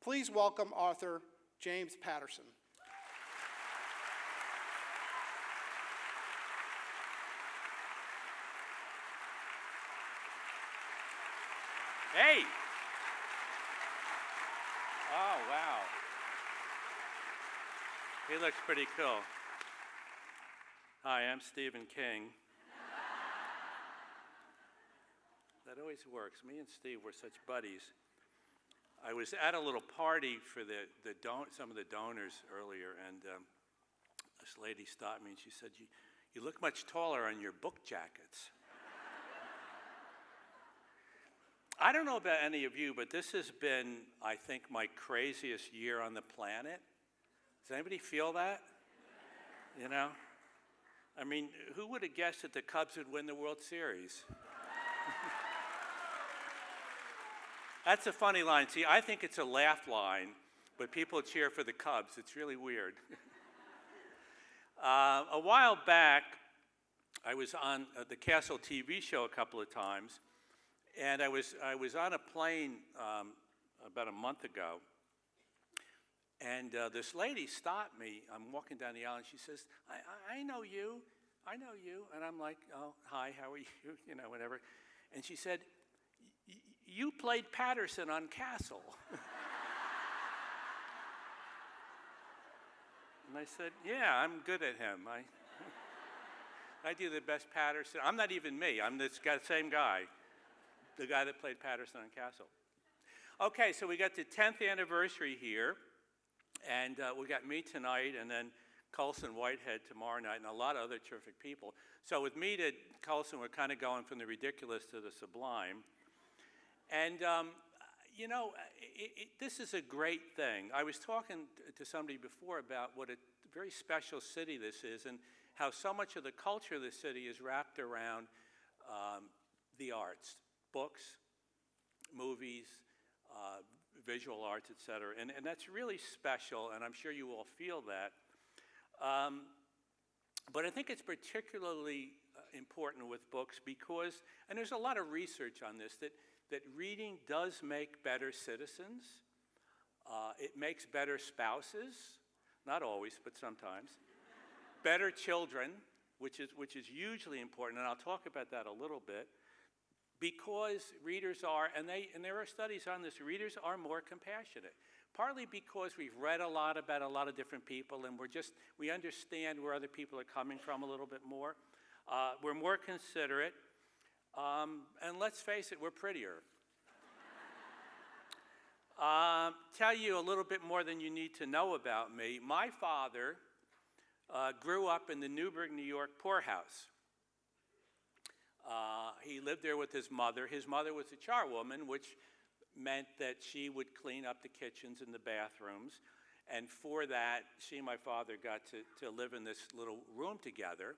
Please welcome author James Patterson. Hey! Oh, wow. He looks pretty cool. Hi, I'm Stephen King. That always works. Me and Steve were such buddies. I was at a little party for some of the donors earlier, and this lady stopped me and she said, you look much taller on your book jackets. I don't know about any of you, but this has been, I think, my craziest year on the planet. Does anybody feel that? You know? I mean, who would have guessed that the Cubs would win the World Series? That's a funny line. See, I think it's a laugh line, but people cheer for the Cubs. It's really weird. A while back, I was on the Castle TV show a couple of times, and I was on a plane about a month ago, and this lady stopped me. I'm walking down the aisle, and she says, I know you. I know you. And I'm like, oh, hi, how are you? You know, whatever. And she said, you played Patterson on Castle. And I said, yeah, I'm good at him. I do the best Patterson. I'm not even me. I'm this same guy, the guy that played Patterson on Castle. Okay, so we got the 10th anniversary here, and we got me tonight, and then Colson Whitehead tomorrow night, and a lot of other terrific people. So with me to Colson, we're kind of going from the ridiculous to the sublime. And, you know, this is a great thing. I was talking to somebody before about what a very special city this is and how so much of the culture of the city is wrapped around the arts, books, movies, visual arts, et cetera. And that's really special, and I'm sure you all feel that. But I think it's particularly important with books because, and there's a lot of research on this, that reading does make better citizens. It makes better spouses, not always, but sometimes. Better children, which is hugely important, and I'll talk about that a little bit, because readers are, and there are studies on this, readers are more compassionate. Partly because we've read a lot about a lot of different people, and we understand where other people are coming from a little bit more. We're more considerate. And let's face it, we're prettier. Tell you a little bit more than you need to know about me. My father grew up in the Newburgh, New York poorhouse. He lived there with his mother. His mother was a charwoman, which meant that she would clean up the kitchens and the bathrooms. And for that, she and my father got to live in this little room together.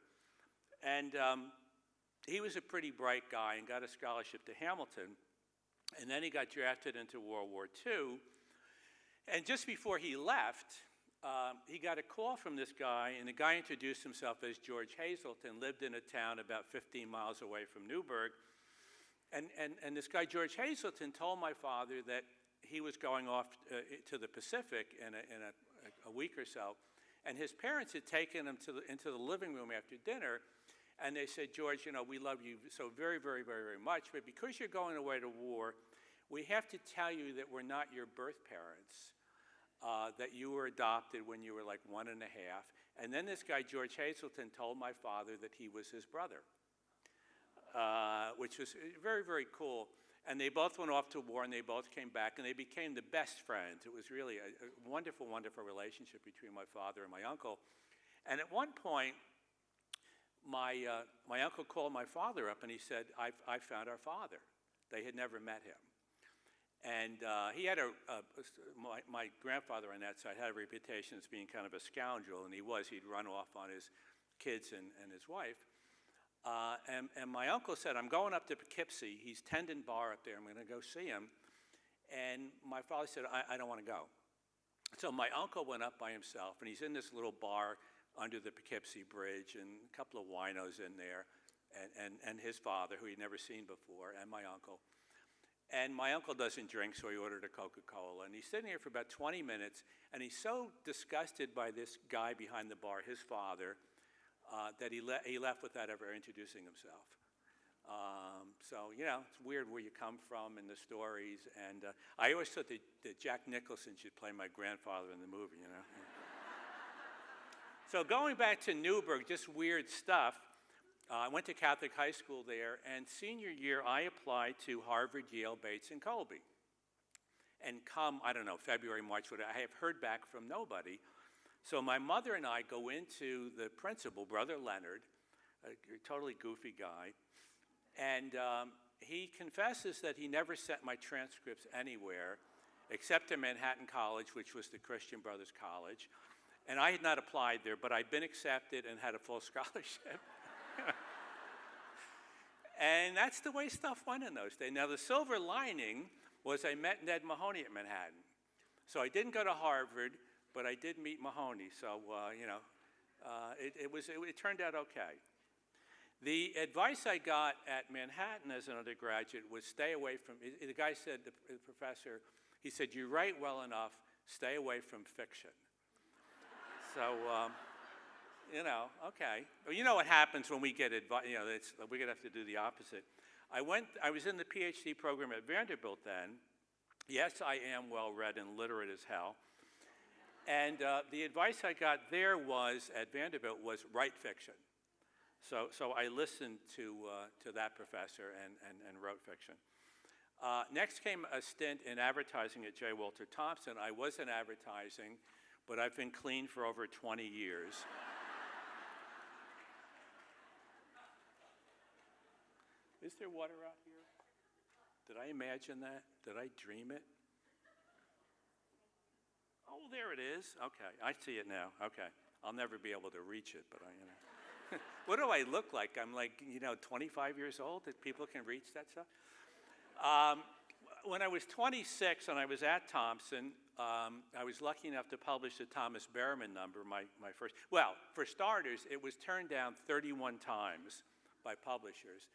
And he was a pretty bright guy and got a scholarship to Hamilton. And then he got drafted into World War II. And just before he left, he got a call from this guy, and the guy introduced himself as George Hazelton, lived in a town about 15 miles away from Newburgh. And this guy, George Hazelton, told my father that he was going off to the Pacific in a week or so. And his parents had taken him into the living room after dinner. And they said, George, you know, we love you so very, very, very, very much. But because you're going away to war, we have to tell you that we're not your birth parents, that you were adopted when you were like 1 1/2. And then this guy, George Hazelton, told my father that he was his brother. Which was very, very cool. And they both went off to war, and they both came back, and they became the best friends. It was really a wonderful, wonderful relationship between my father and my uncle. And at one point, my uncle called my father up, and he said, I found our father. They had never met him. And he had my grandfather on that side had a reputation as being kind of a scoundrel, and he'd run off on his kids and his wife. And my uncle said, I'm going up to Poughkeepsie. He's tending bar up there. I'm going to go see him. And my father said, I don't want to go. So my uncle went up by himself, and he's in this little bar under the Poughkeepsie Bridge, and a couple of winos in there, and his father, who he'd never seen before, and my uncle. And my uncle doesn't drink, so he ordered a Coca-Cola. And he's sitting here for about 20 minutes, and he's so disgusted by this guy behind the bar, his father, that he left without ever introducing himself. So, you know, it's weird where you come from and the stories. And I always thought that Jack Nicholson should play my grandfather in the movie, you know. So going back to Newburgh, just weird stuff. I went to Catholic high school there, and senior year I applied to Harvard, Yale, Bates, and Colby. And come, I don't know, February, March, whatever, I have heard back from nobody. So my mother and I go into the principal, Brother Leonard, a totally goofy guy, and he confesses that he never sent my transcripts anywhere except to Manhattan College, which was the Christian Brothers College. And I had not applied there, but I'd been accepted and had a full scholarship. And that's the way stuff went in those days. Now, the silver lining was I met Ned Mahoney at Manhattan. So I didn't go to Harvard, but I did meet Mahoney. So, you know, it turned out okay. The advice I got at Manhattan as an undergraduate was stay away from, the guy said, the professor, he said, you write well enough, stay away from fiction. So, you know, okay. Well, you know what happens when we get advice, you know, we're going to have to do the opposite. I was in the PhD program at Vanderbilt then. Yes, I am well-read and literate as hell. And the advice I got there was, at Vanderbilt, was write fiction. So I listened to that professor and wrote fiction. Next came a stint in advertising at J. Walter Thompson. I was in advertising, but I've been clean for over 20 years. Is there water out here? Did I imagine that? Did I dream it? Oh, there it is. Okay, I see it now. Okay, I'll never be able to reach it, but you know. What do I look like? I'm like, you know, 25 years old that people can reach that stuff? When I was 26 and I was at Thompson, I was lucky enough to publish the Thomas Berriman number, my first. Well, for starters, it was turned down 31 times by publishers.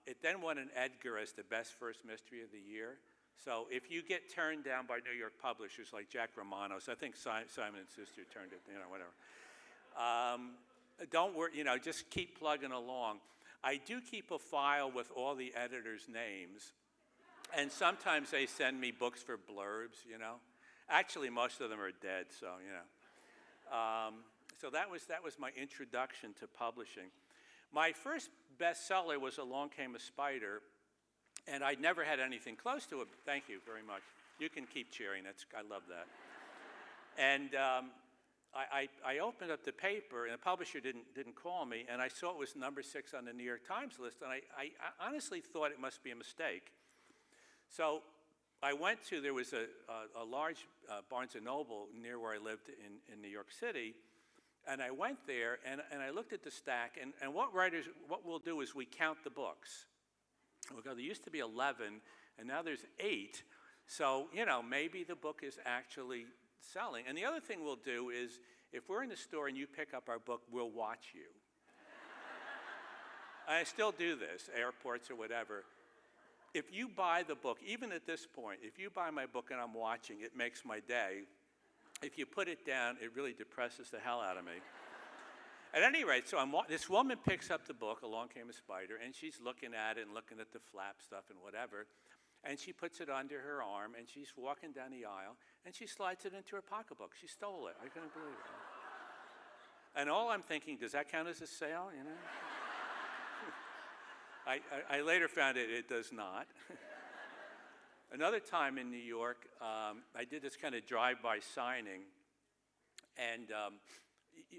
It then won an Edgar as the best first mystery of the year. So if you get turned down by New York publishers like Jack Romanos, I think Simon & Schuster turned it, you know, whatever. Don't worry, you know, just keep plugging along. I do keep a file with all the editors' names, and sometimes they send me books for blurbs, you know. Actually, most of them are dead, so, you know. So that was my introduction to publishing. My first bestseller was Along Came a Spider, and I'd never had anything close to it. Thank you very much. You can keep cheering. I love that. And I opened up the paper, and the publisher didn't call me, and I saw it was number 6 on the New York Times list, and I honestly thought it must be a mistake. So I went to, there was a large Barnes & Noble near where I lived in New York City, and I went there, and I looked at the stack, and what we'll do is we count the books. We'll go, there used to be 11, and now there's 8, so, you know, maybe the book is actually selling. And the other thing we'll do is, if we're in the store and you pick up our book, we'll watch you. I still do this, airports or whatever. If you buy the book, even at this point, if you buy my book and I'm watching, it makes my day. If you put it down, it really depresses the hell out of me. At any rate, so this woman picks up the book, Along Came a Spider, and she's looking at it and looking at the flap stuff and whatever, and she puts it under her arm, and she's walking down the aisle, and she slides it into her pocketbook. She stole it. I couldn't believe it. And all I'm thinking, does that count as a sale, you know? I later found it does not. Another time in New York, I did this kind of drive-by signing, and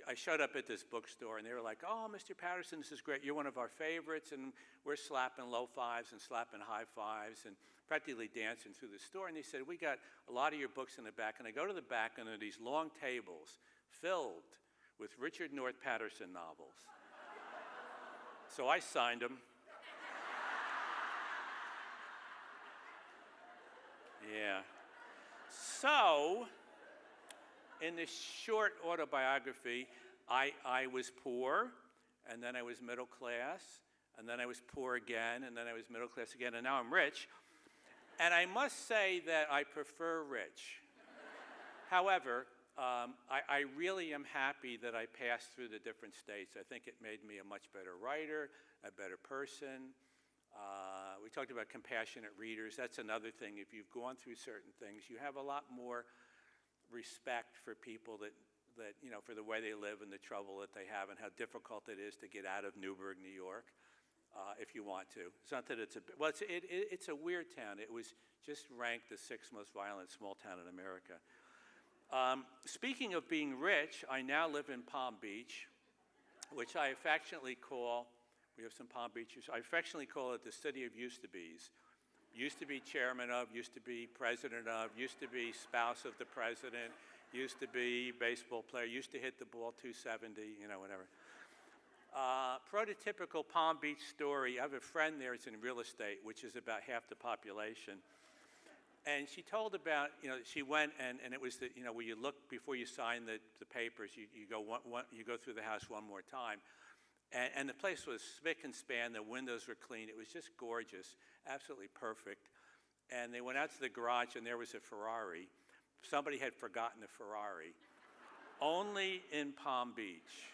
I showed up at this bookstore, and they were like, oh, Mr. Patterson, this is great. You're one of our favorites, and we're slapping low fives and slapping high fives and practically dancing through the store. And they said, we got a lot of your books in the back. And I go to the back, and there are these long tables filled with Richard North Patterson novels. So I signed them. Yeah. So, in this short autobiography, I was poor, and then I was middle class, and then I was poor again, and then I was middle class again, and now I'm rich. And I must say that I prefer rich. However, I really am happy that I passed through the different states. I think it made me a much better writer, a better person. We talked about compassionate readers. That's another thing. If you've gone through certain things, you have a lot more respect for people that for the way they live and the trouble that they have and how difficult it is to get out of Newburgh, New York, if you want to. It's not that it's it's a weird town. It was just ranked the 6th most violent small town in America. Speaking of being rich, I now live in Palm Beach, which I affectionately call, we have some Palm Beaches, I affectionately call it the city of used-to-bes. Used to be chairman of, used to be president of, used to be spouse of the president, used to be baseball player, used to hit the ball 270, whatever. Prototypical Palm Beach story. I have a friend there that's in real estate, which is about half the population. And she told about, she went and it was where you look before you sign the papers, you go through the house one more time. And the place was spick and span, the windows were clean, it was just gorgeous, absolutely perfect. And they went out to the garage and there was a Ferrari. Somebody had forgotten a Ferrari. Only in Palm Beach.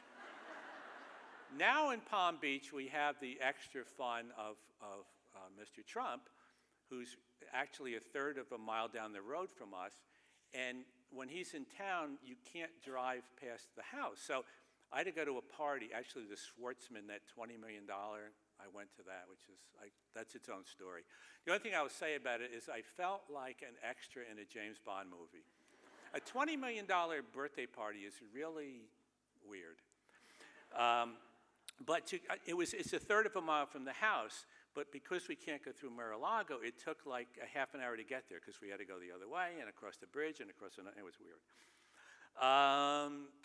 Now in Palm Beach, we have the extra fun of Mr. Trump, who's actually a third of a mile down the road from us. And when he's in town, you can't drive past the house. So I had to go to a party, actually the Schwartzman, that $20 million, I went to that, which is, that's its own story. The only thing I will say about it is I felt like an extra in a James Bond movie. A $20 million birthday party is really weird. But it's a third of a mile from the house, but because we can't go through Mar-a-Lago, it took like a half an hour to get there because we had to go the other way and across the bridge and across it was weird.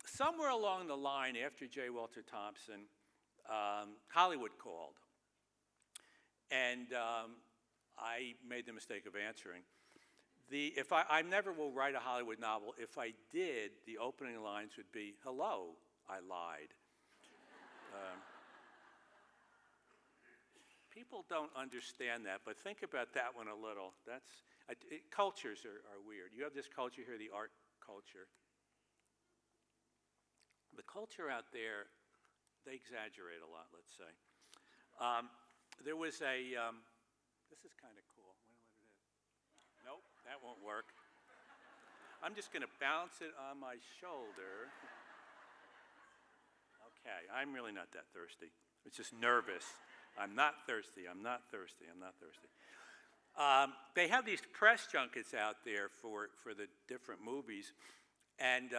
Somewhere along the line, after J. Walter Thompson, Hollywood called. And I made the mistake of answering. I never will write a Hollywood novel. If I did, the opening lines would be, "Hello, I lied." People don't understand that, but think about that one a little. Cultures are weird. You have this culture here, the art culture. The culture out there, they exaggerate a lot, let's say. There was this is kind of cool. I wonder what it is. Nope, that won't work. I'm just going to bounce it on my shoulder. Okay, I'm really not that thirsty. It's just nervous. I'm not thirsty, I'm not thirsty, I'm not thirsty. They have these press junkets out there for the different movies. And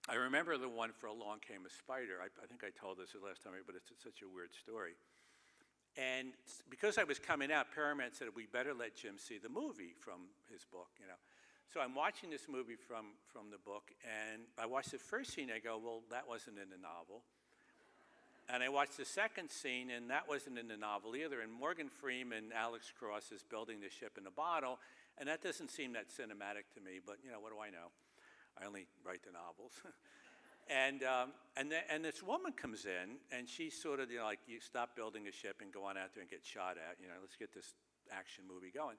I remember the one for Along Came a Spider. I think I told this the last time, but it's such a weird story. And because I was coming out, Paramount said, we better let Jim see the movie from his book, So I'm watching this movie from the book, and I watched the first scene, I go, well, that wasn't in the novel. And I watched the second scene, and that wasn't in the novel either. And Morgan Freeman, Alex Cross, is building the ship in a bottle, and that doesn't seem that cinematic to me, but, what do I know? I only write the novels. And this woman comes in, and she's sort of, like, you stop building a ship and go on out there and get shot at. Let's get this action movie going.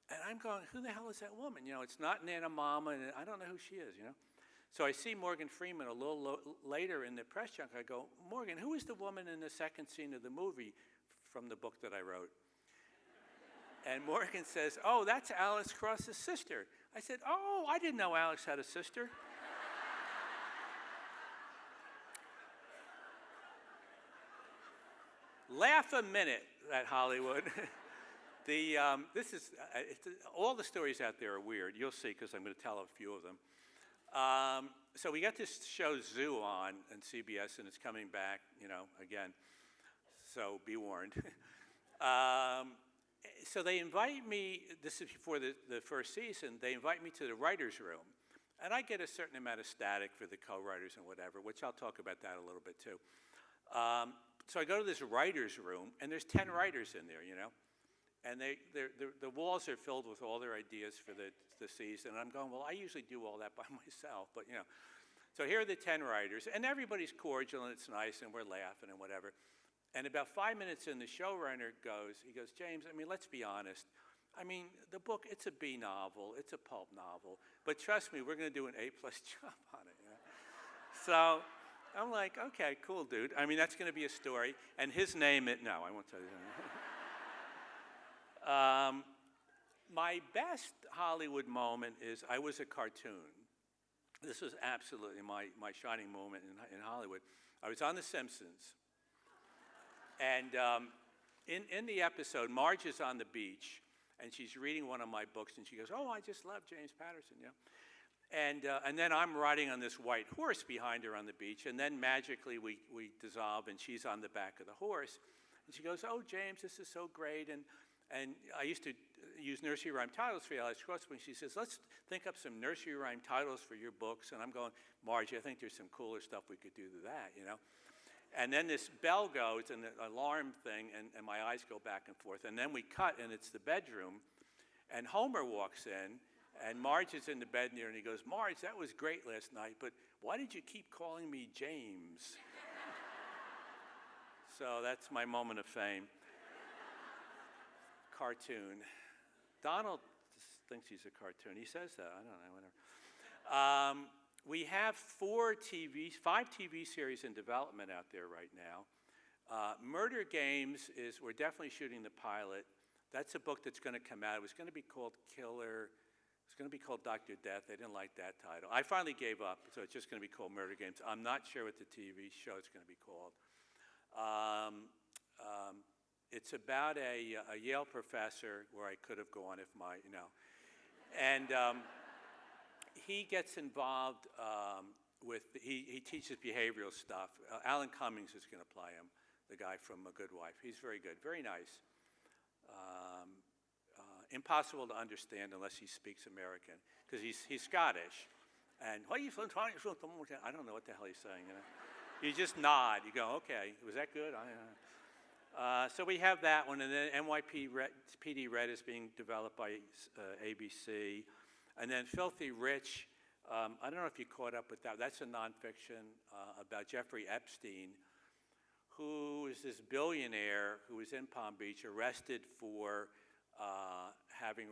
And I'm going, who the hell is that woman? It's not Nana Mama, and I don't know who she is, So I see Morgan Freeman a little later in the press junket. I go, Morgan, who is the woman in the second scene of the movie from the book that I wrote? And Morgan says, oh, that's Alex Cross's sister. I said, oh, I didn't know Alex had a sister. Laugh a minute at Hollywood. All the stories out there are weird. You'll see, because I'm going to tell a few of them. So we got this show Zoo on CBS, and it's coming back, again. So be warned. So they invite me, this is before the first season, they invite me to the writer's room. And I get a certain amount of static for the co-writers and whatever, which I'll talk about that a little bit too. So I go to this writer's room, and there's 10 writers in there, And the walls are filled with all their ideas for the season. And I'm going, well, I usually do all that by myself, but So here are the 10 writers, and everybody's cordial, and it's nice, and we're laughing and whatever. And about 5 minutes in, the showrunner goes, James, let's be honest. I mean, the book, it's a B novel, it's a pulp novel, but trust me, we're going to do an A-plus job on it. You know? So I'm like, okay, cool, dude. I mean, that's going to be a story. And his name, no, I won't tell you that. My best Hollywood moment is I was a cartoon. This was absolutely my shining moment in Hollywood. I was on The Simpsons. And in the episode, Marge is on the beach, and she's reading one of my books, and she goes, "Oh, I just love James Patterson," you know. And then I'm riding on this white horse behind her on the beach, and then magically we dissolve, and she's on the back of the horse. And she goes, "Oh, James, this is so great." And I used to use nursery rhyme titles for Alice Crossway. She says, "Let's think up some nursery rhyme titles for your books." And I'm going, "Margie, I think there's some cooler stuff we could do to that, you know." And then this bell goes, and the alarm thing, and my eyes go back and forth. And then we cut, and it's the bedroom. And Homer walks in, and Marge is in the bed near, and he goes, "Marge, that was great last night, but why did you keep calling me James?" So that's my moment of fame. Cartoon. Donald thinks he's a cartoon. He says that. I don't know, whatever. We have 5 TV series in development out there right now. Murder Games we're definitely shooting the pilot. That's a book that's going to come out. It was going to be called Killer. It's going to be called Dr. Death. They didn't like that title. I finally gave up, so it's just going to be called Murder Games. I'm not sure what the TV show is going to be called. It's about a Yale professor where I could have gone if and he gets involved he teaches behavioral stuff. Alan Cummings is going to play him, the guy from A Good Wife. He's very good, very nice. Impossible to understand unless he speaks American, because he's Scottish. And I don't know what the hell he's saying. You know? You just nod. You go, okay, was that good? So we have that one, and then NYPD Red is being developed by ABC. And then Filthy Rich, I don't know if you caught up with that. That's a nonfiction about Jeffrey Epstein, who is this billionaire who was in Palm Beach, arrested for having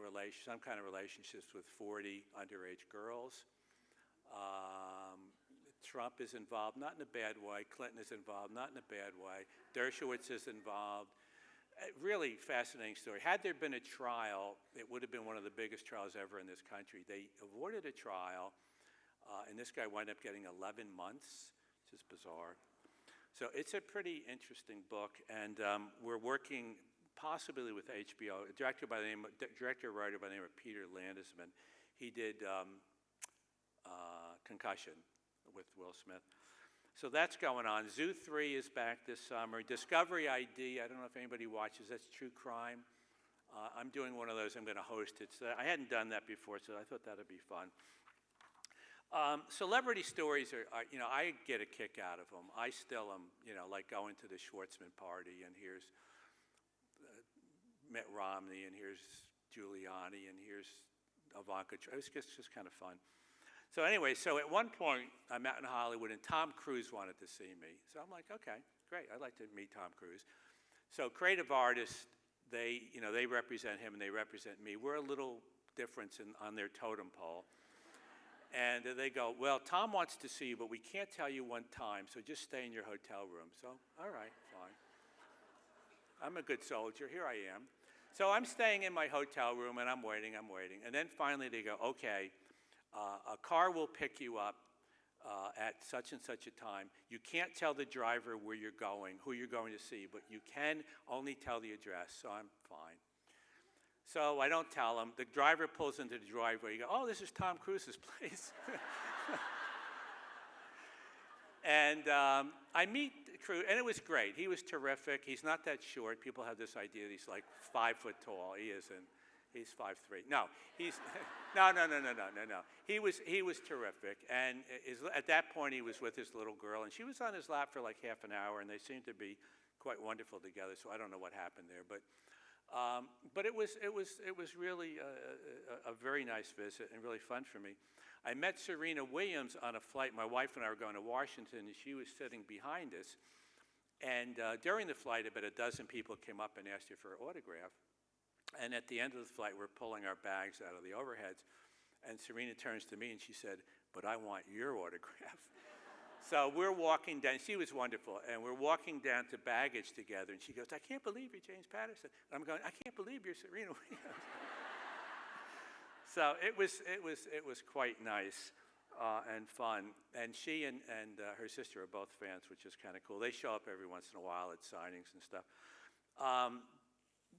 some kind of relationships with 40 underage girls. Trump is involved, not in a bad way. Clinton is involved, not in a bad way. Dershowitz is involved. Really fascinating story. Had there been a trial, it would have been one of the biggest trials ever in this country. They avoided a trial, and this guy wound up getting 11 months, which is bizarre. So it's a pretty interesting book, and we're working possibly with HBO. A director writer by the name of Peter Landesman. He did Concussion with Will Smith. So that's going on. Zoo 3 is back this summer. Discovery ID, I don't know if anybody watches, that's true crime. I'm doing one of those. I'm going to host it. So I hadn't done that before, so I thought that would be fun. Celebrity stories I get a kick out of them. I still am, like going to the Schwartzman party, and here's Mitt Romney, and here's Giuliani, and here's Ivanka Trump. It's just kind of fun. So anyway, at one point, I'm out in Hollywood, and Tom Cruise wanted to see me. So I'm like, okay, great. I'd like to meet Tom Cruise. So creative artists, they represent him, and they represent me. We're a little different on their totem pole. And they go, well, Tom wants to see you, but we can't tell you one time, so just stay in your hotel room. So, all right, fine. I'm a good soldier. Here I am. So I'm staying in my hotel room, and I'm waiting. And then finally they go, okay, a car will pick you up at such and such a time. You can't tell the driver where you're going, who you're going to see, but you can only tell the address, so I'm fine. So I don't tell him. The driver pulls into the driveway. You go, oh, this is Tom Cruise's place. And I meet Cruise, and it was great. He was terrific. He's not that short. People have this idea that he's like 5 foot tall. He isn't. He's 5'3". No, he's no. He was terrific, and at that point he was with his little girl, and she was on his lap for like half an hour, and they seemed to be quite wonderful together. So I don't know what happened there, but it was really a very nice visit and really fun for me. I met Serena Williams on a flight. My wife and I were going to Washington, and she was sitting behind us. And during the flight, about a dozen people came up and asked her for an autograph. And at the end of the flight, we're pulling our bags out of the overheads. And Serena turns to me and she said, "But I want your autograph." So we're walking down. She was wonderful. And we're walking down to baggage together. And she goes, "I can't believe you're James Patterson." And I'm going, "I can't believe you're Serena Williams." So it was quite nice and fun. And she and her sister are both fans, which is kind of cool. They show up every once in a while at signings and stuff.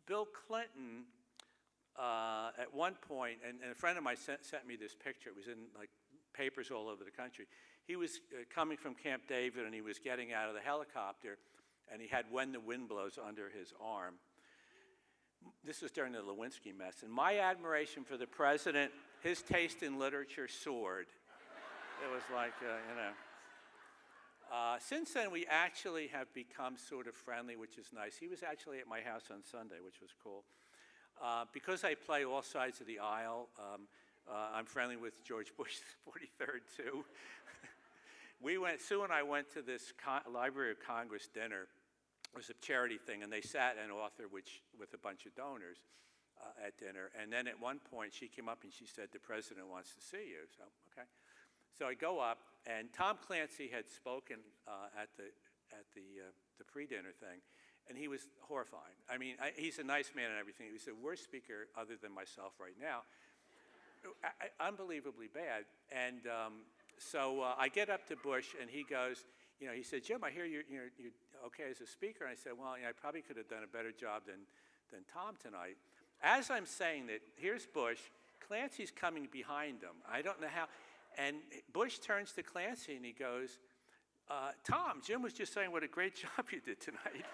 Bill Clinton, at one point, and a friend of mine sent me this picture. It was in like papers all over the country. He was coming from Camp David, and he was getting out of the helicopter, and he had "When the Wind Blows" under his arm. This was during the Lewinsky mess. And my admiration for the president, his taste in literature soared. It was like, since then, we actually have become sort of friendly, which is nice. He was actually at my house on Sunday, which was cool. Because I play all sides of the aisle, I'm friendly with George Bush 43rd, too. Sue and I went to this Library of Congress dinner. It was a charity thing, and they sat an author with a bunch of donors at dinner. And then at one point, she came up and she said, "The president wants to see you." So, okay. So I go up, and Tom Clancy had spoken at the pre-dinner thing, and he was horrifying. I mean, he's a nice man and everything. He was the worst speaker other than myself right now. Unbelievably bad. And so I get up to Bush, and he goes, he said, "Jim, I hear you're okay as a speaker." And I said, "Well, I probably could have done a better job than Tom tonight." As I'm saying that, here's Bush. Clancy's coming behind him. I don't know how. And Bush turns to Clancy, and he goes, "Tom, Jim was just saying what a great job you did tonight."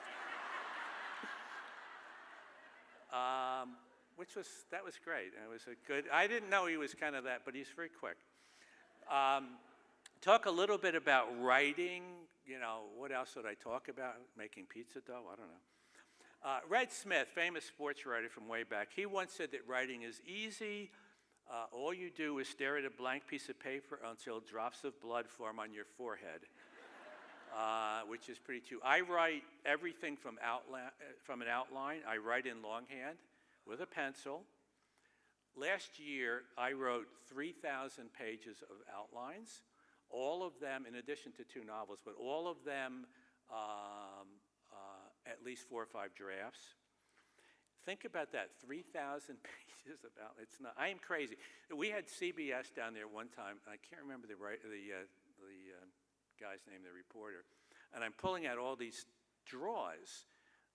That was great. And it was a good, I didn't know he was kind of that, but he's very quick. Talk a little bit about writing. What else would I talk about? Making pizza dough? I don't know. Red Smith, famous sports writer from way back, he once said that writing is easy. All you do is stare at a blank piece of paper until drops of blood form on your forehead, which is pretty true. I write everything from an outline. I write in longhand with a pencil. Last year, I wrote 3,000 pages of outlines, all of them, in addition to 2 novels, but all of them at least 4 or 5 drafts. Think about that, 3,000 pages of outlines. I am crazy. We had CBS down there one time. I can't remember the guy's name, the reporter. And I'm pulling out all these drawers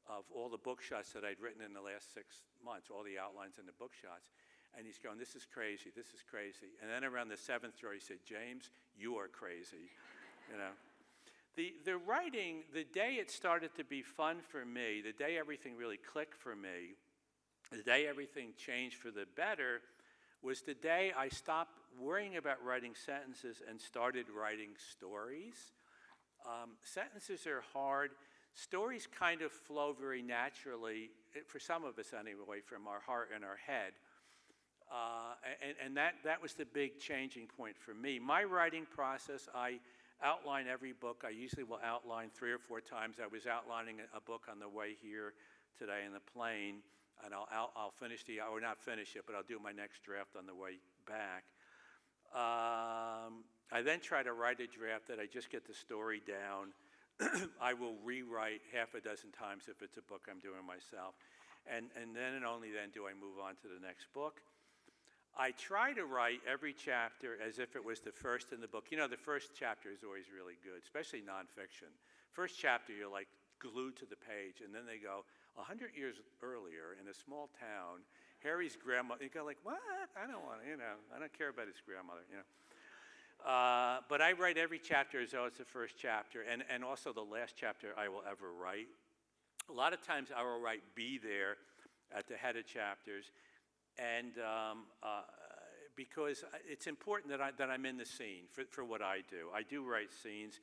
of all the book shots that I'd written in the last 6 months, all the outlines and the book shots. And he's going, "This is crazy, this is crazy." And then around the 7th drawer, he said, "James, you are crazy." The writing, the day it started to be fun for me, the day everything really clicked for me, the day everything changed for the better, was the day I stopped worrying about writing sentences and started writing stories. Sentences are hard. Stories kind of flow very naturally, for some of us anyway, from our heart and our head. And that was the big changing point for me. My writing process, I outline every book. I usually will outline 3 or 4 times. I was outlining a book on the way here today in the plane, and I'll finish or not finish it, but I'll do my next draft on the way back. I then try to write a draft that I just get the story down. I will rewrite half a dozen times if it's a book I'm doing myself. And then and only then do I move on to the next book. I try to write every chapter as if it was the first in the book. The first chapter is always really good, especially nonfiction. First chapter, you're like glued to the page, and then they go, 100 years earlier in a small town, Harry's grandmother, you go like, what? I don't want to, I don't care about his grandmother, But I write every chapter as though it's the first chapter, and also the last chapter I will ever write. A lot of times I will write "be there" at the head of chapters, and because it's important that I'm in the scene for what I do. I do write scenes.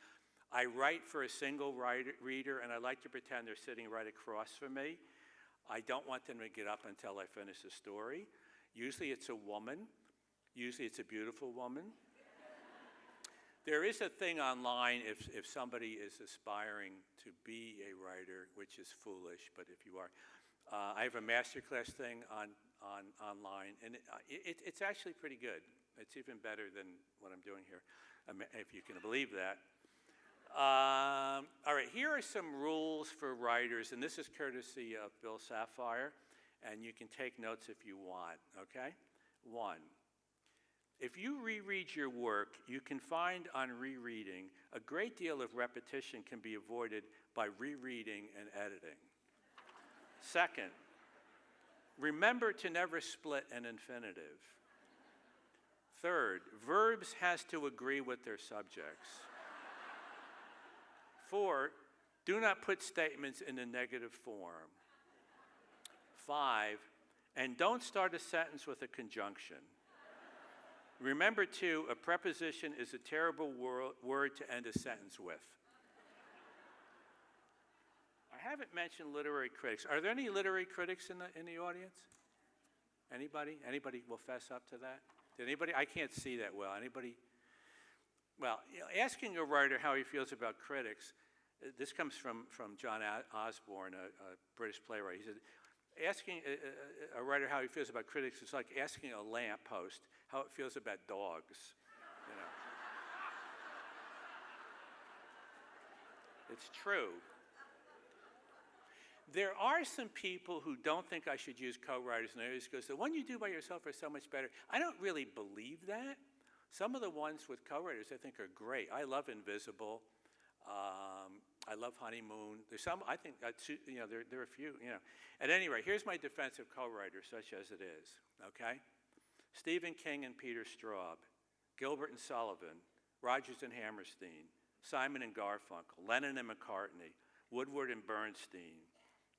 I write for a single reader, and I like to pretend they're sitting right across from me. I don't want them to get up until I finish the story. Usually it's a woman. Usually it's a beautiful woman. There is a thing online if somebody is aspiring to be a writer, which is foolish, but if you are, I have a masterclass thing online, and it's actually pretty good. It's even better than what I'm doing here, if you can believe that. All right, here are some rules for writers, and this is courtesy of Bill Sapphire, and you can take notes if you want, okay? 1, if you reread your work, you can find on rereading a great deal of repetition can be avoided by rereading and editing. 2nd, remember to never split an infinitive. 3rd, verbs has to agree with their subjects. 4, do not put statements in a negative form. 5, and don't start a sentence with a conjunction. Remember, too, a preposition is a terrible word to end a sentence with. I haven't mentioned literary critics. Are there any literary critics in the audience? Anybody? Anybody will fess up to that? Did anybody? I can't see that well. Anybody? Well, asking a writer how he feels about critics, this comes from John Osborne, a British playwright. He said, asking a writer how he feels about critics is like asking a lamppost how it feels about dogs. You know. It's true. There are some people who don't think I should use co-writers, and others go, the one you do by yourself are so much better. I don't really believe that. Some of the ones with co-writers I think are great. I love Invisible. I love Honeymoon. There's some, I think, there are a few, At any rate, here's my defense of co-writers, such as it is, okay? Stephen King and Peter Straub, Gilbert and Sullivan, Rodgers and Hammerstein, Simon and Garfunkel, Lennon and McCartney, Woodward and Bernstein,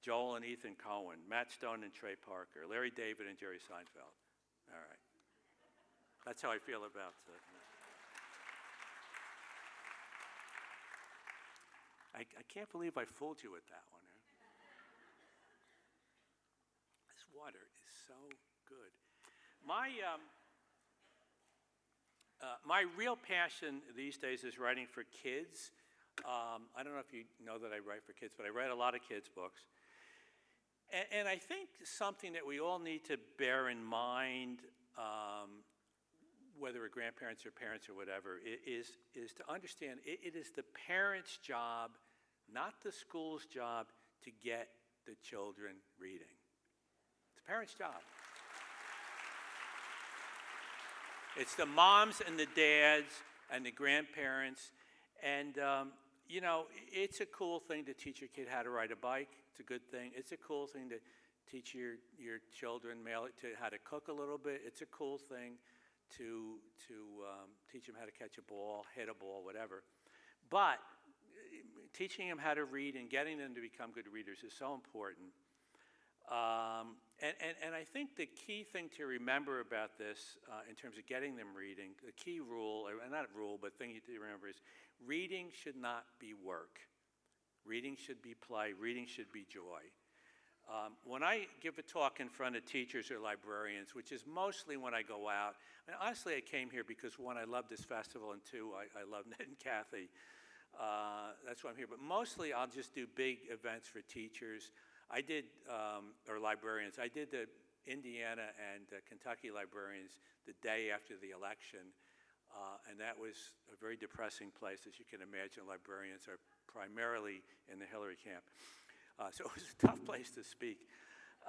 Joel and Ethan Cohen, Matt Stone and Trey Parker, Larry David and Jerry Seinfeld. All right. That's how I feel about it. I can't believe I fooled you with that one. Huh? This water is so good. My real passion these days is writing for kids. I don't know if you know that I write for kids, but I write a lot of kids' books. And I think something that we all need to bear in mind, whether we're grandparents or parents or whatever, is to understand it is the parents' job, not the school's job, to get the children reading. It's the parents' job. It's the moms and the dads and the grandparents. And, it's a cool thing to teach your kid how to ride a bike. It's a good thing. It's a cool thing to teach your children how to cook a little bit. It's a cool thing to teach them how to catch a ball, hit a ball, whatever. But teaching them how to read and getting them to become good readers is so important. And I think the key thing to remember about this in terms of getting them reading, the key rule, or not rule, but thing to remember is reading should not be work. Reading should be play. Reading should be joy. When I give a talk in front of teachers or librarians, which is mostly when I go out, and honestly I came here because one, I love this festival, and two, I love Ned and Kathy. That's why I'm here. But mostly I'll just do big events for teachers. I did, or librarians, I did the Indiana and Kentucky librarians the day after the election, and that was a very depressing place. As you can imagine, librarians are primarily in the Hillary camp. So it was a tough place to speak.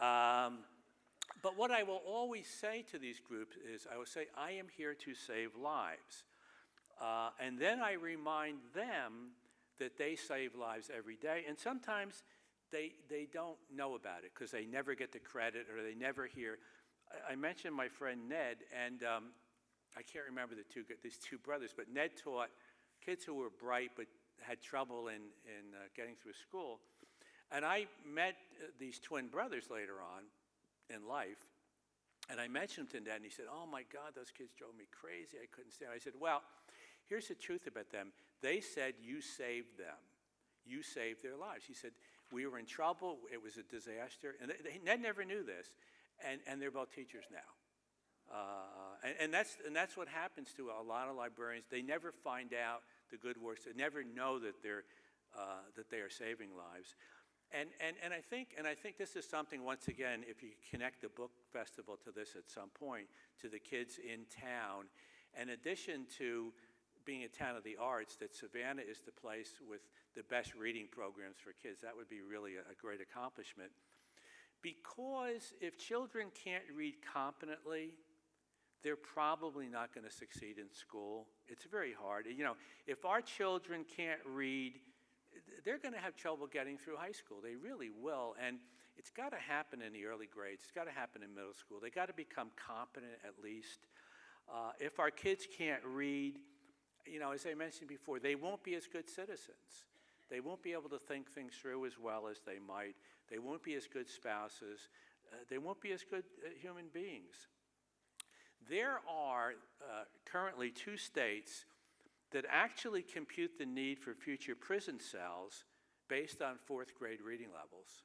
But what I will always say to these groups is, I will say, I am here to save lives. And then I remind them that they save lives every day, and sometimes they don't know about it because they never get the credit or they never hear. I mentioned my friend Ned, and I can't remember these two brothers, but Ned taught kids who were bright but had trouble in getting through school. And I met these twin brothers later on in life, and I mentioned them to Ned, and he said, "Oh my God, those kids drove me crazy. I couldn't stand it." I said, "Well, here's the truth about them. They said you saved them. You saved their lives." He said, "We were in trouble. It was a disaster." And Ned never knew this, and they're both teachers now. And that's what happens to a lot of librarians. They never find out the good works. They never know that they are saving lives. And I think this is something, once again, if you connect the book festival to this at some point, to the kids in town, in addition to being a town of the arts, that Savannah is the place with the best reading programs for kids. That would be really a great accomplishment. Because if children can't read competently, they're probably not going to succeed in school. It's very hard. You know, if our children can't read, they're going to have trouble getting through high school. They really will. And it's got to happen in the early grades. It's got to happen in middle school. They got to become competent at least. If our kids can't read, you know, as I mentioned before, they won't be as good citizens. They won't be able to think things through as well as they might. They won't be as good spouses. They won't be as good human beings. There are currently 2 states that actually compute the need for future prison cells based on 4th grade reading levels.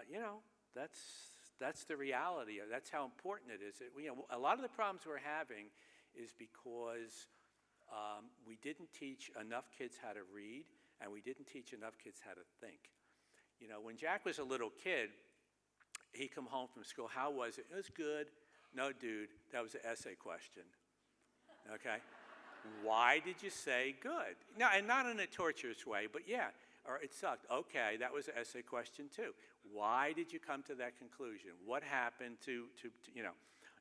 You know, that's the reality. That's how important it is. You know, a lot of the problems we're having is because we didn't teach enough kids how to read, and we didn't teach enough kids how to think. You know, when Jack was a little kid, he'd come home from school. How was it? It was good. No, dude, that was an essay question. Okay? Why did you say good? No, and not in a torturous way, but yeah, or it sucked. Okay, that was an essay question too. Why did you come to that conclusion? What happened to you know?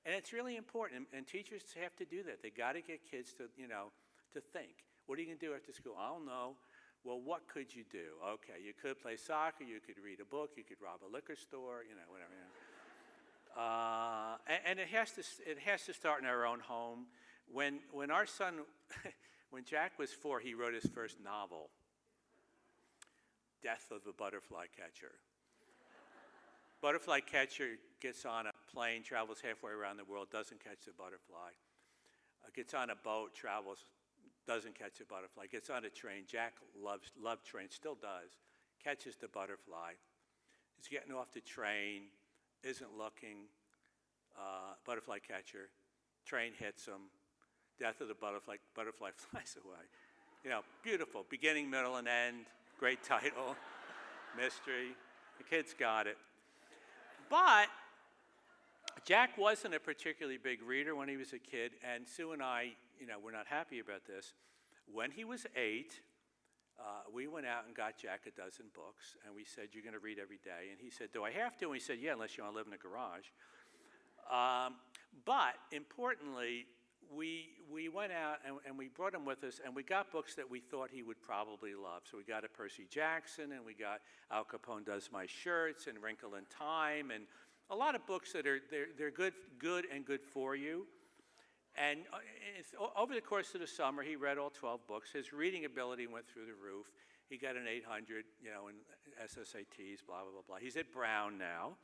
And it's really important, and teachers have to do that. They got to get kids to, you know, to think. What are you going to do after school? I don't know. Well, what could you do? Okay, you could play soccer, you could read a book, you could rob a liquor store, you know, whatever. You know. And it has to start in our own home. When our son, when Jack was 4, he wrote his first novel, Death of the Butterfly Catcher. Butterfly catcher gets on a plane, travels halfway around the world, doesn't catch the butterfly. Gets on a boat, travels, doesn't catch the butterfly. Gets on a train. Jack loved trains, still does. Catches the butterfly. He's getting off the train, isn't looking. Butterfly catcher. Train hits him. Death of the butterfly flies away. You know, beautiful. Beginning, middle, and end. Great title. Mystery. The kids got it. But Jack wasn't a particularly big reader when he was a kid, and Sue and I, you know, were not happy about this. When he was 8, we went out and got Jack a dozen books, and we said, you're going to read every day. And he said, do I have to? And we said, yeah, unless you want to live in a garage. But importantly, we went out and we brought him with us, and we got books that we thought he would probably love. So we got a Percy Jackson, and we got Al Capone Does My Shirts, and Wrinkle in Time, and a lot of books that are they're good and good for you. And over the course of the summer, he read all 12 books. His reading ability went through the roof. He got an 800, you know, in SSATs, blah, blah, blah, blah. He's at Brown now,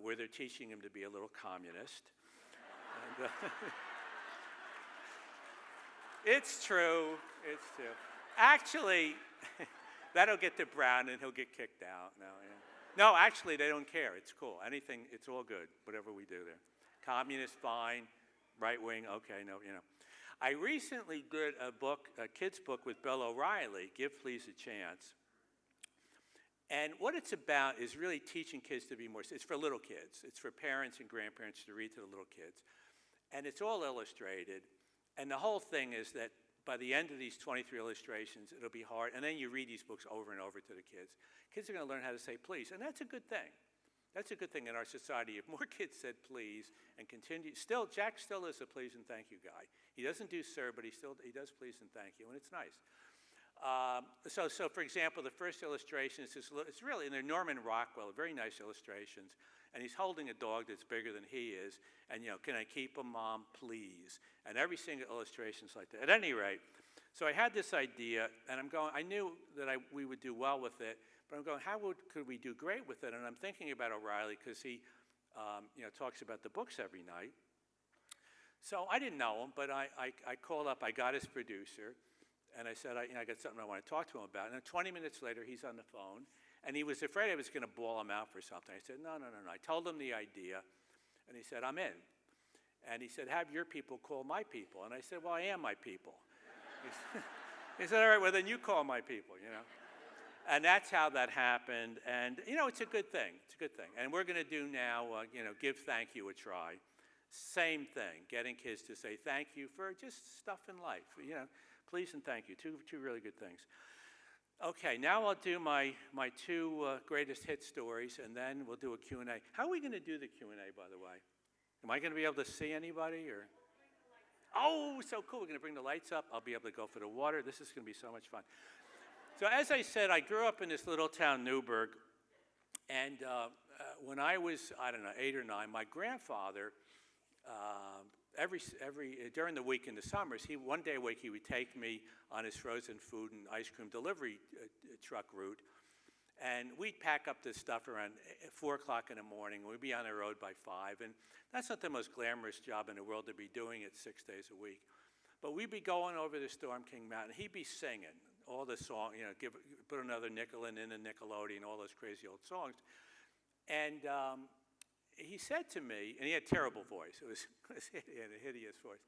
where they're teaching him to be a little communist. And, it's true. It's true. Actually, that'll get to Brown, and he'll get kicked out. No, actually, they don't care. It's cool. Anything, it's all good, whatever we do there. Communist, fine. Right wing, okay, no, you know. I recently did a kid's book with Bill O'Reilly, Give Please a Chance. And what it's about is really teaching kids to be more, it's for little kids. It's for parents and grandparents to read to the little kids. And it's all illustrated. And the whole thing is that by the end of these 23 illustrations, it'll be hard. And then you read these books over and over to the kids. Kids are going to learn how to say please, and that's a good thing. That's a good thing in our society. If more kids said please and continue, Jack still is a please and thank you guy. He doesn't do sir, but he does please and thank you, and it's nice. So for example, the first illustration is it's really, and they're Norman Rockwell, very nice illustrations, and he's holding a dog that's bigger than he is, and you know, can I keep him, Mom, please? And every single illustration is like that. At any rate, so I had this idea, and I knew that we would do well with it. But I'm going, could we do great with it? And I'm thinking about O'Reilly because he, you know, talks about the books every night. So I didn't know him, but I called up. I got his producer, and I said, I got something I want to talk to him about. And then 20 minutes later, he's on the phone, and he was afraid I was going to bawl him out for something. I said, no. I told him the idea, and he said, I'm in. And he said, have your people call my people. And I said, well, I am my people. He said, all right, well, then you call my people, you know. And that's how that happened. And, it's a good thing. It's a good thing. And we're going to do now, give thank you a try. Same thing, getting kids to say thank you for just stuff in life. Please and thank you, two really good things. Okay, now I'll do my two greatest hit stories, and then we'll do a Q&A. How are we going to do the Q&A, by the way? Am I going to be able to see anybody? Or? Oh, so cool. We're going to bring the lights up. I'll be able to go for the water. This is going to be so much fun. So as I said, I grew up in this little town, Newburgh, and when I was, 8 or 9, my grandfather, during the week in the summers, one day a week he would take me on his frozen food and ice cream delivery truck route, and we'd pack up this stuff around 4 o'clock in the morning. We'd be on the road by 5, and that's not the most glamorous job in the world to be doing it 6 days a week. But we'd be going over the Storm King Mountain. He'd be singing all the song, put another nickel in the Nickelodeon, all those crazy old songs. And he said to me, and he had a terrible voice. He had a hideous voice.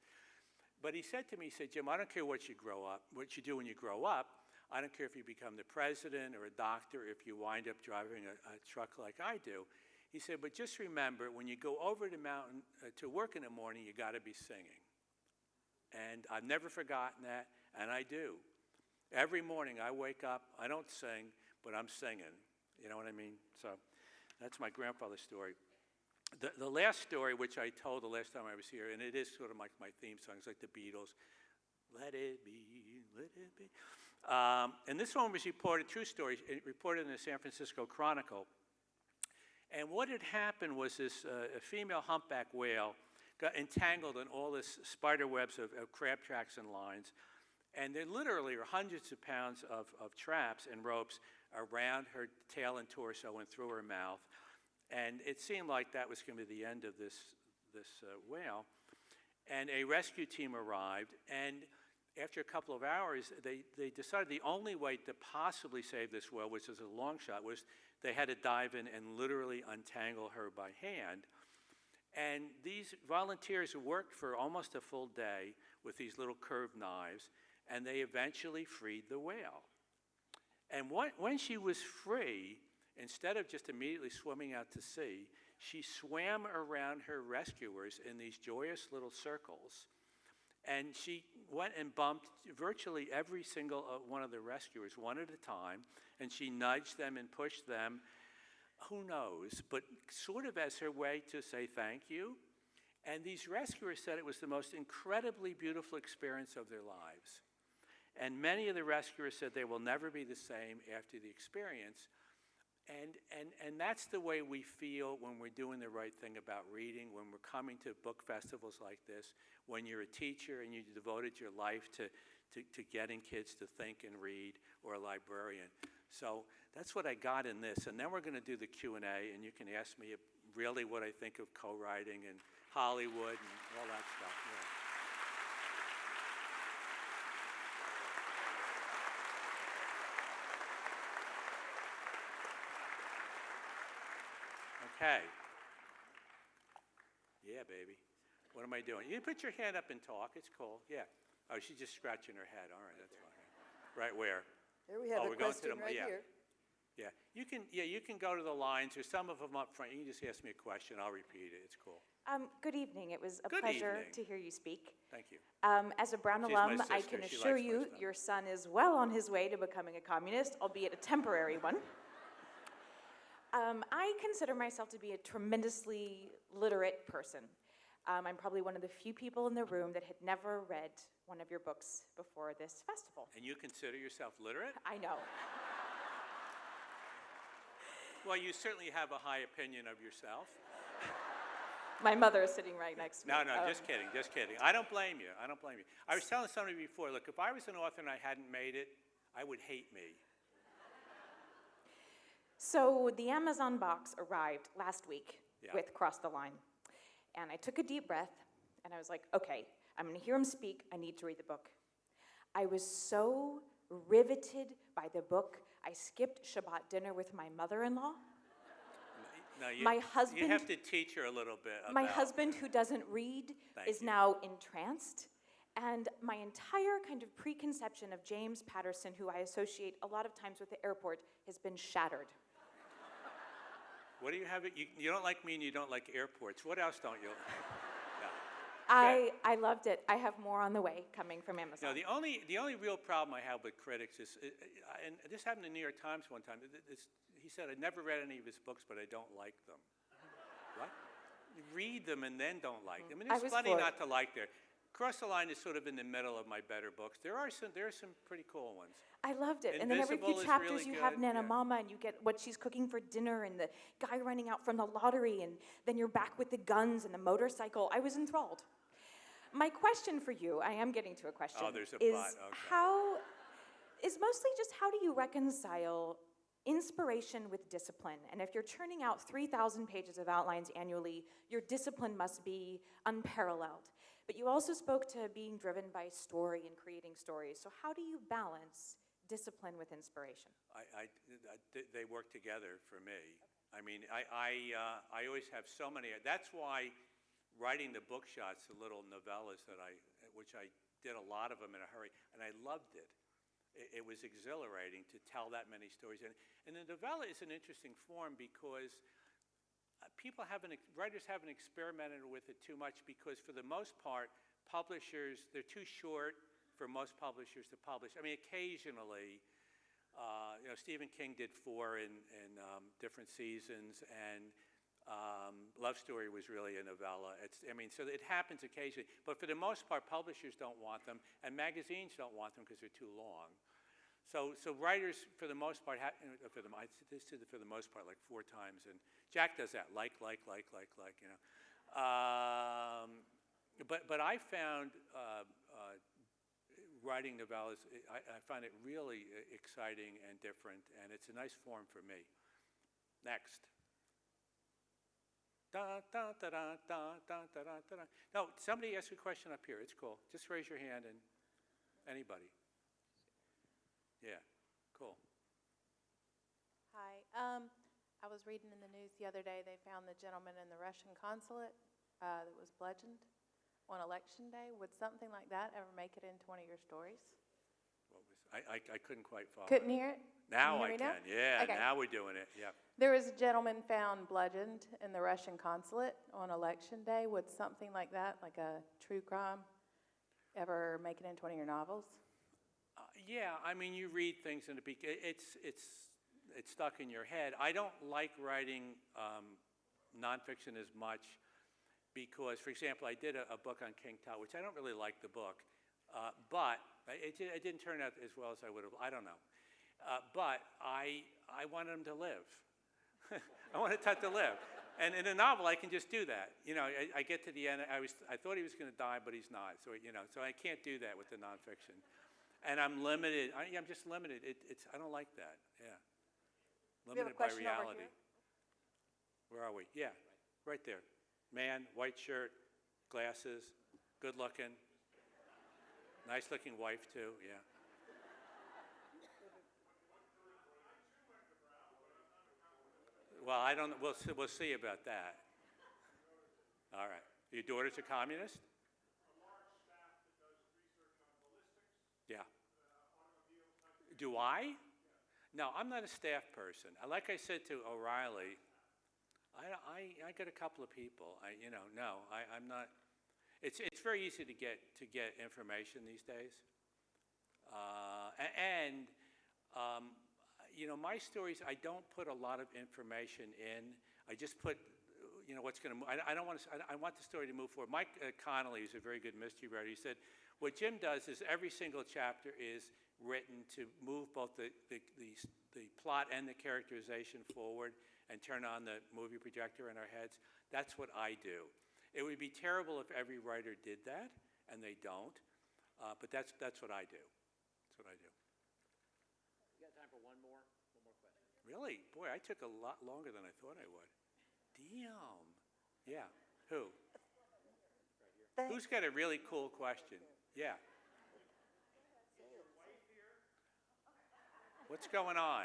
But he said to me, Jim, I don't care what you do when you grow up. I don't care if you become the president or a doctor, if you wind up driving a truck like I do. He said, but just remember, when you go over the mountain to work in the morning, you got to be singing. And I've never forgotten that, and I do. Every morning I wake up, I don't sing, but I'm singing. You know what I mean? So that's my grandfather's story. The last story, which I told the last time I was here, and it is sort of like my theme songs, like the Beatles, let it be, let it be. And this one was reported, true story, reported in the San Francisco Chronicle. And what had happened was this a female humpback whale got entangled in all this spider webs of crab tracks and lines. And there literally are hundreds of pounds of traps and ropes around her tail and torso and through her mouth. And it seemed like that was going to be the end of this whale. And a rescue team arrived, and after a couple of hours, they decided the only way to possibly save this whale, which is a long shot, was they had to dive in and literally untangle her by hand. And these volunteers worked for almost a full day with these little curved knives, and they eventually freed the whale. And when she was free, instead of just immediately swimming out to sea, she swam around her rescuers in these joyous little circles. And she went and bumped virtually every single one of the rescuers one at a time, and she nudged them and pushed them, who knows, but sort of as her way to say thank you. And these rescuers said it was the most incredibly beautiful experience of their lives. And many of the rescuers said they will never be the same after the experience. And that's the way we feel when we're doing the right thing about reading, when we're coming to book festivals like this, when you're a teacher and you devoted your life to getting kids to think and read, or a librarian. So that's what I got in this. And then we're going to do the Q&A, and you can ask me really what I think of co-writing and Hollywood and all that stuff. Yeah. Okay. Yeah, baby. What am I doing? You put your hand up and talk. It's cool. Yeah. Oh, she's just scratching her head. All right, that's fine. Right where? There we have a question right here. Yeah. You can go to the lines. There's some of them up front. You can just ask me a question. I'll repeat it. It's cool. Good evening. It was a Good pleasure evening. to hear you speak. Thank you. As a Brown She's my alum, I sister. can She assure likes my you stuff. your son is well on his way to becoming a communist, albeit a temporary one. I consider myself to be a tremendously literate person. I'm probably one of the few people in the room that had never read one of your books before this festival. And you consider yourself literate? I know. Well, you certainly have a high opinion of yourself. My mother is sitting right next to me. No, just kidding, just kidding. I don't blame you. I don't blame you. I was telling somebody before, look, if I was an author and I hadn't made it, I would hate me. So the Amazon box arrived last week Yeah. with Cross the Line. And I took a deep breath, and I was like, okay, I'm going to hear him speak. I need to read the book. I was so riveted by the book, I skipped Shabbat dinner with my mother-in-law. No, My husband- You have to teach her a little bit about My husband, who doesn't read, Thank is you. now entranced. And my entire kind of preconception of James Patterson, who I associate a lot of times with the airport, has been shattered. What do you have? You don't like me and you don't like airports. What else don't you? No. I loved it. I have more on the way coming from Amazon. No, the only real problem I have with critics is, and this happened in the New York Times one time. He said, "I never read any of his books, but I don't like them." What? You read them and then don't like them. And I it's was funny floored. not to like there. Cross the Line is sort of in the middle of my better books. There are some pretty cool ones. I loved it. And then every Invisible few is chapters really you have good, Nana yeah. Mama and you get what she's cooking for dinner and the guy running out from the lottery and then you're back with the guns and the motorcycle. I was enthralled. My question for you, I am getting to a question, Oh, there's a is pot, okay. mostly just how do you reconcile inspiration with discipline? And if you're churning out 3,000 pages of outlines annually, your discipline must be unparalleled. But you also spoke to being driven by story and creating stories. So how do you balance discipline with inspiration? They work together for me. I mean, I always have so many. That's why writing the book shots, the little novellas which I did a lot of them in a hurry, and I loved it. It was exhilarating to tell that many stories. And the novella is an interesting form because writers haven't experimented with it too much because for the most part, publishers, they're too short for most publishers to publish. I mean, occasionally, Stephen King did 4 in different seasons, and Love Story was really a novella. So it happens occasionally, but for the most part, publishers don't want them, and magazines don't want them because they're too long. So writers, for the most part, I did it for the most part like 4 times, and Jack does that, like. But I found writing novellas, I find it really exciting and different, and it's a nice form for me. Next. Da, da, da, da, da, da, da, da, da. No, somebody ask a question up here. It's cool. Just raise your hand and anybody. Yeah, cool. Hi. I was reading in the news the other day, they found the gentleman in the Russian consulate that was bludgeoned on election day. Would something like that ever make it into one of your stories? I couldn't quite follow. Couldn't hear it? Now Can you I hear me can. now? Yeah, Okay. now we're doing it. Yeah. There was a gentleman found bludgeoned in the Russian consulate on election day. Would something like that, like a true crime, ever make it into one of your novels? Yeah, I mean, you read things in the it's stuck in your head. I don't like writing nonfiction as much because, for example, I did a book on King Tut, which I don't really like the book, but it didn't turn out as well as I would have. I don't know, but I wanted him to live. I wanted Tut to live, and in a novel, I can just do that. I get to the end. I thought he was going to die, but he's not. So so I can't do that with the nonfiction. And I'm limited. I'm just limited. I don't like that. Yeah. Limited by reality. Where are we? Yeah, right there. Man, white shirt, glasses, good looking. Nice looking wife too. Yeah. Well, I don't. We'll see about that. All right. Your daughter's a communist? Yeah. Do I? No, I'm not a staff person. Like I said to O'Reilly, I got a couple of people. I'm not. It's very easy to get information these days. My stories, I don't put a lot of information in. I just put, what's going to move. I don't want to. I want the story to move forward. Mike Connolly is a very good mystery writer. He said, what Jim does is every single chapter is written to move both the plot and the characterization forward and turn on the movie projector in our heads. That's what I do. It would be terrible if every writer did that, and they don't. But that's what I do. That's what I do. We got time for one more question. Really? Boy, I took a lot longer than I thought I would. Damn. Yeah. Who? Who's got a really cool question? Yeah. What's going on?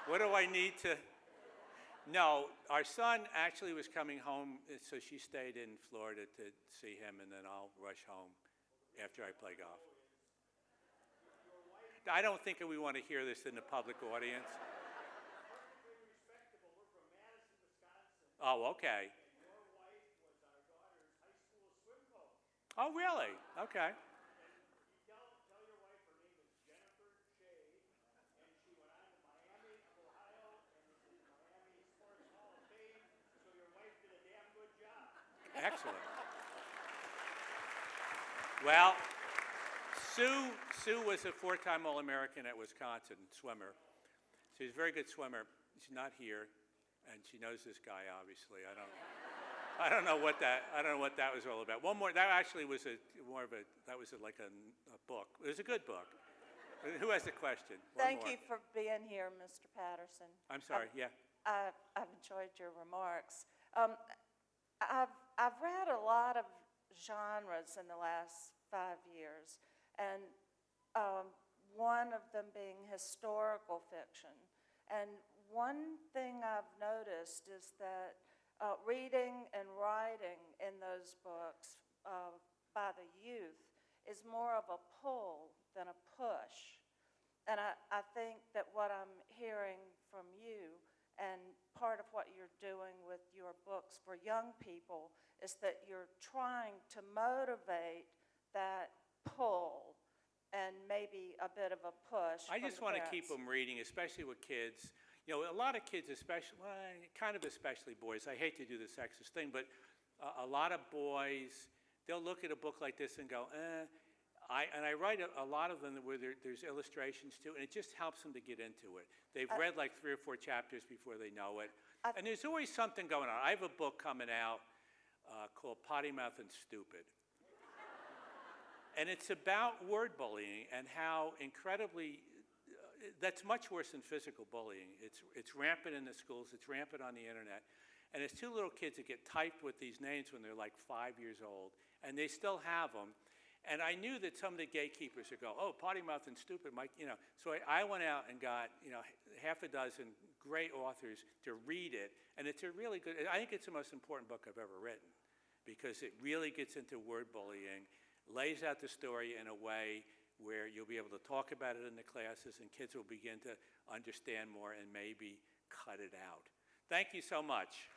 What do I need to? No, our son actually was coming home, so she stayed in Florida to see him, and then I'll rush home after I play golf. I don't think we want to hear this in the public audience. Oh, okay. Oh, really? Okay. Excellent. Well, Sue was a four-time All-American at Wisconsin swimmer. She's a very good swimmer. She's not here, and she knows this guy. Obviously, I don't know what that was all about. One more. That actually was like a book. It was a good book. Who has a question? Thank you for being here, Mr. Patterson. I'm sorry. Yeah. I've enjoyed your remarks. I've read a lot of genres in the last 5 years, and one of them being historical fiction. And one thing I've noticed is that reading and writing in those books by the youth is more of a pull than a push. And I think that what I'm hearing from you, and part of what you're doing with your books for young people, is that you're trying to motivate that pull and maybe a bit of a push. I just want to keep them reading, especially with kids. You know, a lot of kids, especially, well, kind of especially boys. I hate to do the sexist thing, but a lot of boys, they'll look at a book like this and go, I write a lot of them where there's illustrations too, and it just helps them to get into it. They've read like 3 or 4 chapters before they know it. And there's always something going on. I have a book coming out called Potty Mouth and Stupid. And it's about word bullying and how incredibly, that's much worse than physical bullying. It's rampant in the schools, it's rampant on the internet. And it's 2 little kids that get typed with these names when they're like 5 years old, and they still have them. And I knew that some of the gatekeepers would go, oh, Potty Mouth and Stupid, Mike, you know. So I went out and got, half a dozen great authors to read it. And it's a really good, I think it's the most important book I've ever written, because it really gets into word bullying, lays out the story in a way where you'll be able to talk about it in the classes, and kids will begin to understand more and maybe cut it out. Thank you so much.